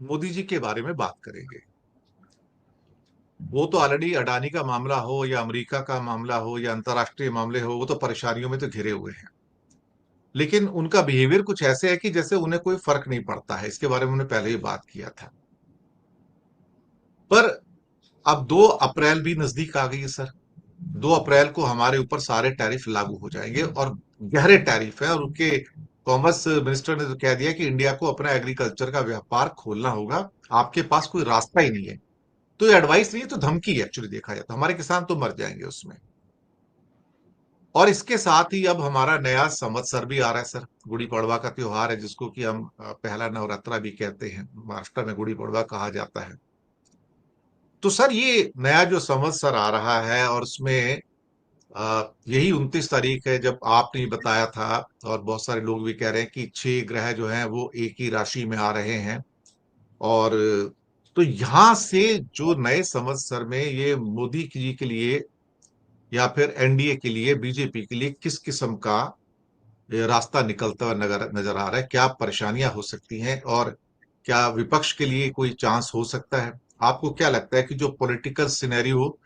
मोदी जी के बारे में बात करेंगे। वो तो ऑलरेडी अडानी का मामला हो या अमेरिका का मामला हो या अंतर्राष्ट्रीय मामले हो, वो तो परेशानियों में तो घिरे हुए हैं। लेकिन उनका बिहेवियर कुछ ऐसे है कि जैसे उन्हें कोई फर्क नहीं पड़ता है। इसके बारे में उन्होंने पहले ही बात किया था। पर अब 2 अप्रैल भी नजदीक आ गई है सर। 2 अप्रैल को हमारे ऊपर सारे टैरिफ लागू हो जाएंगे, और गहरे टैरिफ है। और उनके कॉमर्स मिनिस्टर ने तो कह दिया कि इंडिया को अपना एग्रीकल्चर का व्यापार खोलना होगा, आपके पास कोई रास्ता ही नहीं है। तो ये एडवाइस नहीं है, तो धमकी है। एक्चुअली देखा जाए तो हमारे किसान तो मर जाएंगे उसमें। और इसके साथ ही अब हमारा नया संवत्सर भी आ रहा है सर। गुड़ी पड़वा का त्योहार है, जिसको कि हम पहला नवरात्रा भी कहते हैं। महाराष्ट्र में गुड़ी पड़वा कहा जाता है। तो सर, ये नया जो संवत्सर आ रहा है, और उसमें यही 29 तारीख है जब आपने ही बताया था, और बहुत सारे लोग भी कह रहे हैं कि 6 ग्रह जो हैं वो एक ही राशि में आ रहे हैं। और तो यहां से जो नए संवत्सर में ये मोदी जी के लिए या फिर एनडीए के लिए, बीजेपी के लिए किस किस्म का ये रास्ता निकलता हुआ नजर नजर आ रहा है? क्या परेशानियां हो सकती हैं, और क्या विपक्ष के लिए कोई चांस हो सकता है? आपको क्या लगता है कि जो पॉलिटिकल सिनेरियो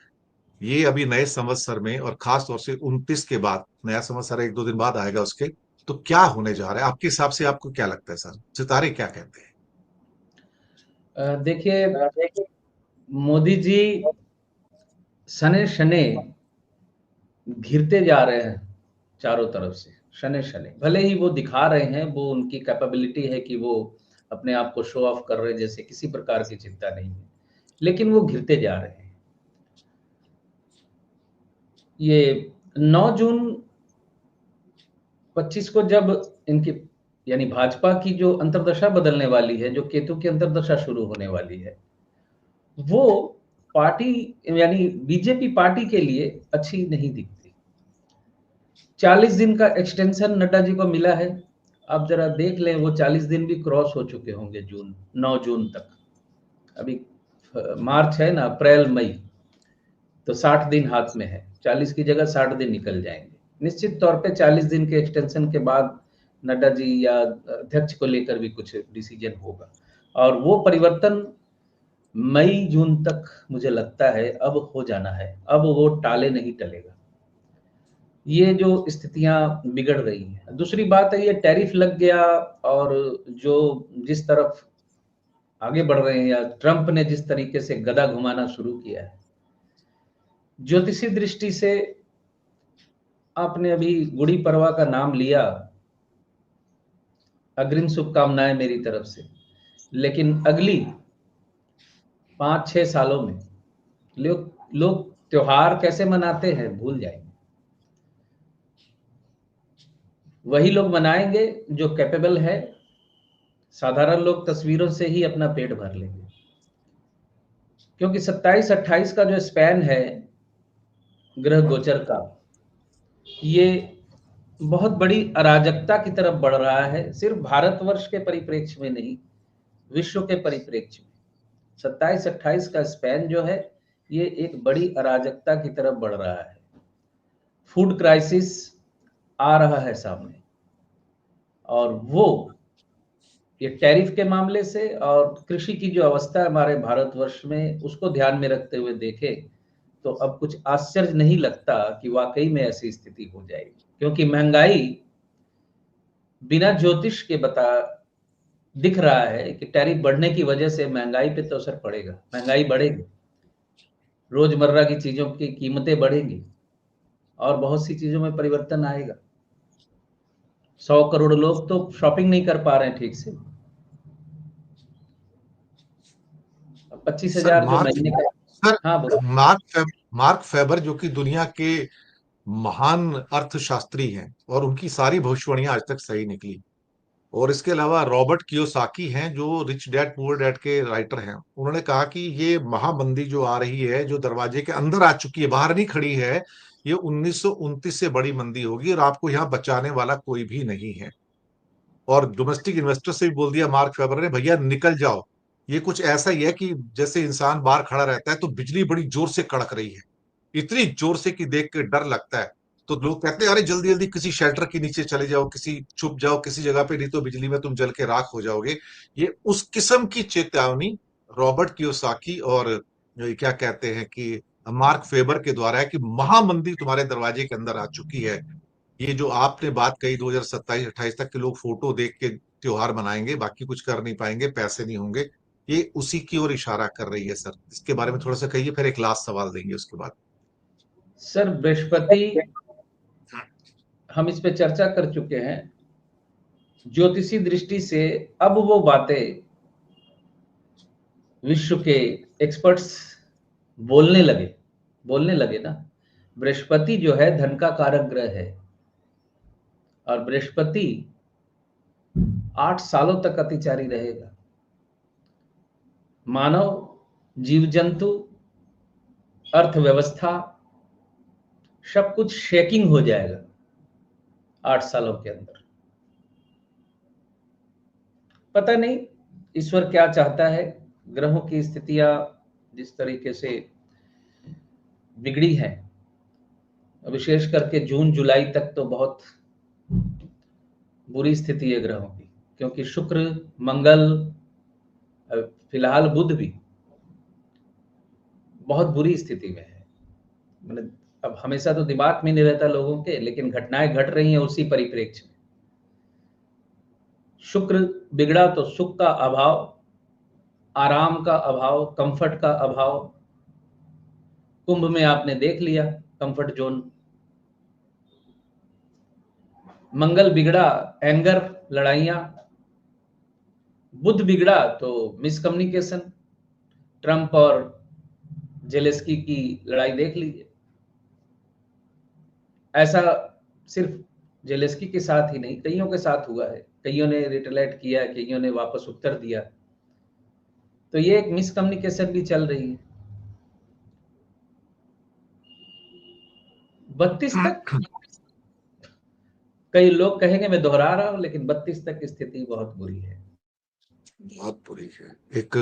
ये अभी नए संवत्सर में, और खास तौर से 29 के बाद, नया संवत्सर 1-2 दिन बाद आएगा उसके, तो क्या होने जा रहा है आपके हिसाब से? आपको क्या लगता है सर? सितारे क्या कहते हैं? देखिए, मोदी जी शनै शनै घिरते जा रहे हैं चारों तरफ से। शनै शनै भले ही वो दिखा रहे हैं, वो उनकी कैपेबिलिटी है कि वो अपने आप को शो ऑफ कर रहे हैं, जैसे किसी प्रकार की चिंता नहीं है, लेकिन वो घिरते जा रहे हैं। ये 9 जून 25 को जब इनकी यानी भाजपा की जो अंतर्दशा बदलने वाली है, जो केतु की अंतर्दशा शुरू होने वाली है, वो पार्टी यानी बीजेपी पार्टी के लिए अच्छी नहीं दिखती। 40 दिन का एक्सटेंशन नड्डा जी को मिला है। आप जरा देख लें, वो 40 दिन भी क्रॉस हो चुके होंगे। जून 9 जून तक अभी मार्च है ना, अप्रैल मई, तो 60 दिन हाथ में है। 40 की जगह 60 दिन निकल जाएंगे निश्चित तौर पे। 40 दिन के एक्सटेंशन के बाद नड्डा जी या अध्यक्ष को लेकर भी कुछ डिसीजन होगा, और वो परिवर्तन मई जून तक मुझे लगता है अब हो जाना है। अब वो टाले नहीं टलेगा। ये जो स्थितियां बिगड़ रही हैं, दूसरी बात है ये टैरिफ लग गया, और जो जिस तरफ आगे बढ़ रहे हैं, या ट्रंप ने जिस तरीके से गदा घुमाना शुरू किया है, ज्योतिषी दृष्टि से, आपने अभी गुड़ी पड़वा का नाम लिया, अग्रिम शुभकामनाएं मेरी तरफ से। लेकिन अगली 5-6 सालों में लोग लोग त्योहार कैसे मनाते हैं भूल जाएंगे। वही लोग मनाएंगे जो कैपेबल है। साधारण लोग तस्वीरों से ही अपना पेट भर लेंगे, क्योंकि 27-28 का जो स्पैन है ग्रह गोचर का, ये बहुत बड़ी अराजकता की तरफ बढ़ रहा है। सिर्फ भारतवर्ष के परिप्रेक्ष्य में नहीं, विश्व के परिप्रेक्ष्य में 27-28 का स्पैन जो है, ये एक बड़ी अराजकता की तरफ बढ़ रहा है। फूड क्राइसिस आ रहा है सामने, और वो ये टैरिफ के मामले से और कृषि की जो अवस्था है हमारे भारतवर्ष में, उसको ध्यान में रखते हुए देखें तो अब कुछ आश्चर्य नहीं लगता कि वाकई में ऐसी स्थिति हो जाएगी। क्योंकि महंगाई बिना ज्योतिष के बता दिख रहा है कि टैरिफ बढ़ने की वजह से महंगाई पे तो असर पड़ेगा। महंगाई बढ़ेगी, रोजमर्रा की चीजों की कीमतें बढ़ेंगी, और बहुत सी चीजों में परिवर्तन आएगा। 100 करोड़ लोग तो शॉपिंग नहीं कर पा रहे हैं ठीक से। 25 सर हजार जो महीने का। सर हाँ बोलो। मार्क फेबर, जो कि दुनिया के महान अर्थशास्त्री हैं, और उनकी सारी भविष्यवाणियां आज तक सही निकली। और इसके अलावा रॉबर्ट कियोसाकी हैं, जो रिच डैड पुअर डैड के राइटर हैं। उन्होंने कहा कि ये महामंदी जो आ रही है, जो दरवाजे के अंदर आ चुकी है, बाहर नहीं खड़ी है, ये 1929 से बड़ी मंदी होगी, और आपको यहाँ बचाने वाला कोई भी नहीं है। और डोमेस्टिक इन्वेस्टर से भी बोल दिया मार्क फेबर ने, भैया निकल जाओ। ये कुछ ऐसा ही है कि जैसे इंसान बाहर खड़ा रहता है तो बिजली बड़ी जोर से कड़क रही है, इतनी जोर से कि देख के डर लगता है। तो लोग कहते हैं अरे जल्दी जल्दी किसी शेल्टर के नीचे चले जाओ, किसी छुप जाओ किसी जगह पे, नहीं तो बिजली में तुम जल के राख हो जाओगे। ये उस किस्म की चेतावनी रॉबर्ट कियोसाकी और क्या कहते हैं कि मार्क फेबर के द्वारा है कि महामंदी तुम्हारे दरवाजे के अंदर आ चुकी है। ये जो आपने बात कही 2027-28 तक के लोग फोटो देख के त्योहार मनाएंगे, बाकी कुछ कर नहीं पाएंगे, पैसे नहीं होंगे, ये उसी की ओर इशारा कर रही है सर। इसके बारे में थोड़ा सा कहिए, फिर एक लास्ट सवाल देंगे उसके बाद। सर बृहस्पति, हम इस पे चर्चा कर चुके हैं। ज्योतिषी दृष्टि से अब वो बातें विश्व के एक्सपर्ट्स बोलने लगे ना। बृहस्पति जो है धन का कारक ग्रह है, और बृहस्पति 8 सालों तक अतिचारी रहेगा। मानव, जीव जंतु, अर्थव्यवस्था, सब कुछ शेकिंग हो जाएगा 8 सालों के अंदर। पता नहीं ईश्वर क्या चाहता है। ग्रहों की स्थितियां जिस तरीके से बिगड़ी है, विशेष करके जून जुलाई तक तो बहुत बुरी स्थिति है ग्रहों की, क्योंकि शुक्र, मंगल, फिलहाल बुध भी बहुत बुरी स्थिति में है। मतलब अब हमेशा तो दिमाग में नहीं रहता लोगों के, लेकिन घटनाएं घट रही हैं उसी परिप्रेक्ष्य में। शुक्र बिगड़ा तो सुख का अभाव, आराम का अभाव, कंफर्ट का अभाव। कुंभ में आपने देख लिया कंफर्ट जोन। मंगल बिगड़ा, एंगर, लड़ाइयां। बुध बिगड़ा तो मिसकम्युनिकेशन, ट्रंप और जेलेस्की की लड़ाई देख लीजिए। ऐसा सिर्फ जेलेस्की के साथ ही नहीं, कईयों के साथ हुआ है। कईयों ने रिटेलेट किया, कईयों ने वापस उत्तर दिया। तो ये एक मिसकम्युनिकेशन भी चल रही है। 32 तक कई लोग कहेंगे मैं दोहरा रहा हूं, लेकिन 32 तक स्थिति बहुत बुरी है। बहुत बुरी है। एक